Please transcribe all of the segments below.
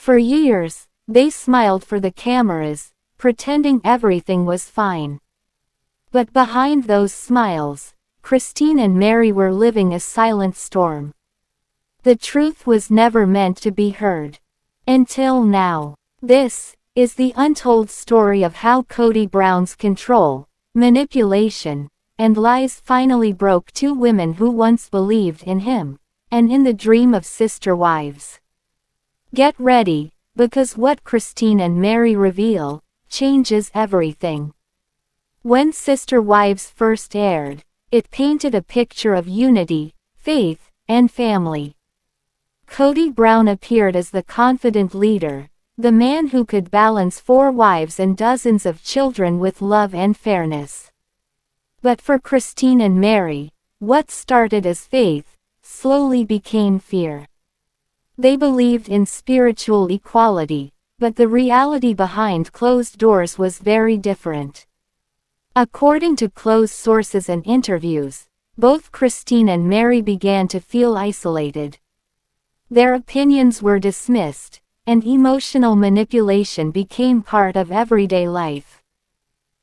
For years, they smiled for the cameras, pretending everything was fine. But behind those smiles, Christine and Meri were living a silent storm. The truth was never meant to be heard. Until now. This is the untold story of how Kody Brown's control, manipulation, and lies finally broke two women who once believed in him, and in the dream of sister wives. Get ready, because what Christine and Meri reveal changes everything. When Sister Wives first aired, it painted a picture of unity, faith, and family. Kody Brown appeared as the confident leader, the man who could balance 4 wives and dozens of children with love and fairness. But for Christine and Meri, what started as faith slowly became fear. They believed in spiritual equality, but the reality behind closed doors was very different. According to close sources and interviews, both Christine and Meri began to feel isolated. Their opinions were dismissed, and emotional manipulation became part of everyday life.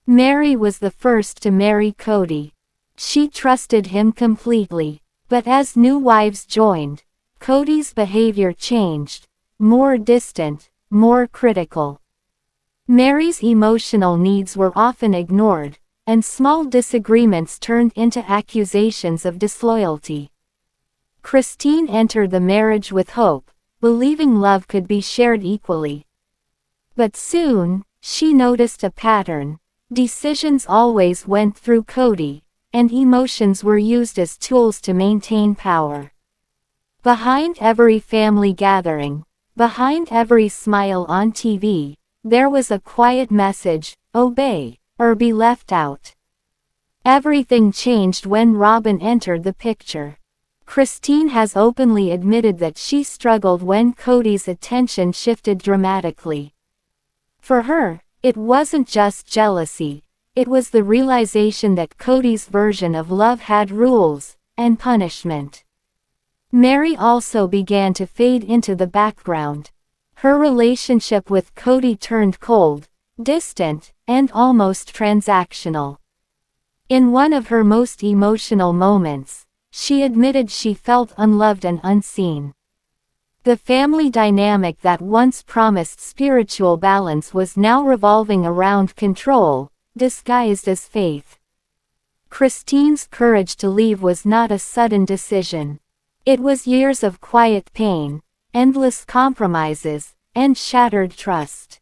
Meri was the first to marry Kody. She trusted him completely, but as new wives joined, Kody's behavior changed, more distant, more critical. Meri's emotional needs were often ignored, and small disagreements turned into accusations of disloyalty. Christine entered the marriage with hope, believing love could be shared equally. But soon, she noticed a pattern. Decisions always went through Kody, and emotions were used as tools to maintain power. Behind every family gathering, behind every smile on TV, there was a quiet message: obey, or be left out. Everything changed when Robin entered the picture. Christine has openly admitted that she struggled when Kody's attention shifted dramatically. For her, it wasn't just jealousy, it was the realization that Kody's version of love had rules and punishment. Meri also began to fade into the background. Her relationship with Kody turned cold, distant, and almost transactional. In one of her most emotional moments, she admitted she felt unloved and unseen. The family dynamic that once promised spiritual balance was now revolving around control, disguised as faith. Christine's courage to leave was not a sudden decision. It was years of quiet pain, endless compromises, and shattered trust.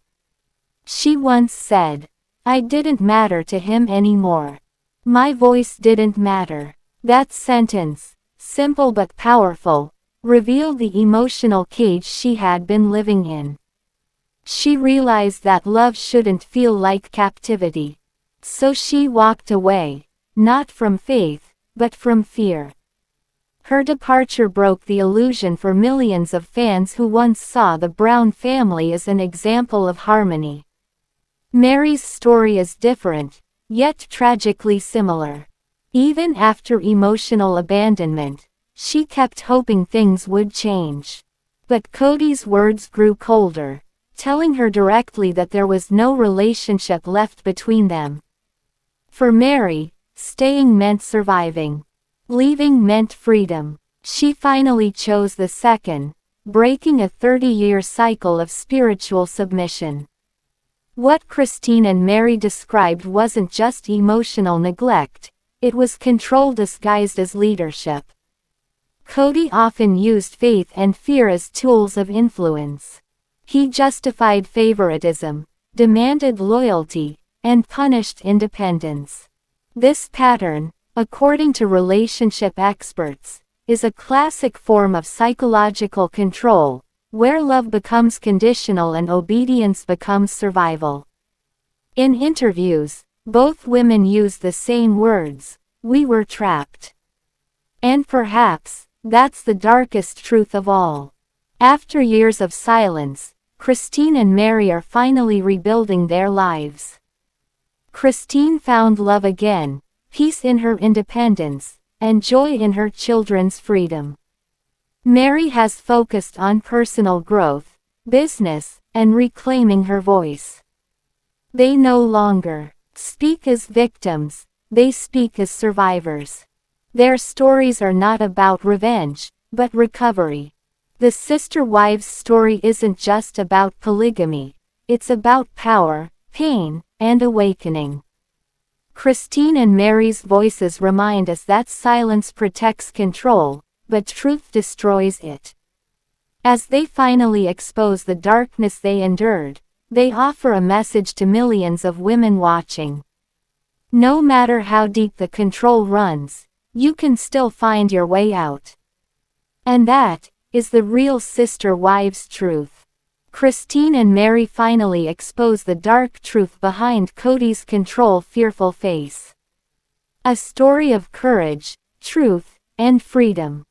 She once said, "I didn't matter to him anymore. My voice didn't matter." That sentence, simple but powerful, revealed the emotional cage she had been living in. She realized that love shouldn't feel like captivity. So she walked away, not from faith, but from fear. Her departure broke the illusion for millions of fans who once saw the Brown family as an example of harmony. Meri's story is different, yet tragically similar. Even after emotional abandonment, she kept hoping things would change. But Kody's words grew colder, telling her directly that there was no relationship left between them. For Meri, staying meant surviving. Leaving meant freedom. She finally chose the second, breaking a 30-year cycle of spiritual submission. What Christine and Meri described wasn't just emotional neglect, it was control disguised as leadership. Kody often used faith and fear as tools of influence. He justified favoritism, demanded loyalty, and punished independence. This pattern, according to relationship experts, is a classic form of psychological control, where love becomes conditional and obedience becomes survival. In interviews, both women use the same words: "We were trapped." And perhaps, that's the darkest truth of all. After years of silence, Christine and Meri are finally rebuilding their lives. Christine found love again, peace in her independence, and joy in her children's freedom. Meri has focused on personal growth, business, and reclaiming her voice. They no longer speak as victims, they speak as survivors. Their stories are not about revenge, but recovery. The sister wives' story isn't just about polygamy, it's about power, pain, and awakening. Christine and Meri's voices remind us that silence protects control, but truth destroys it. As they finally expose the darkness they endured, they offer a message to millions of women watching. No matter how deep the control runs, you can still find your way out. And that is the real sister wives' truth. Christine and Meri finally expose the dark truth behind Kody's control-fearful face. A story of courage, truth, and freedom.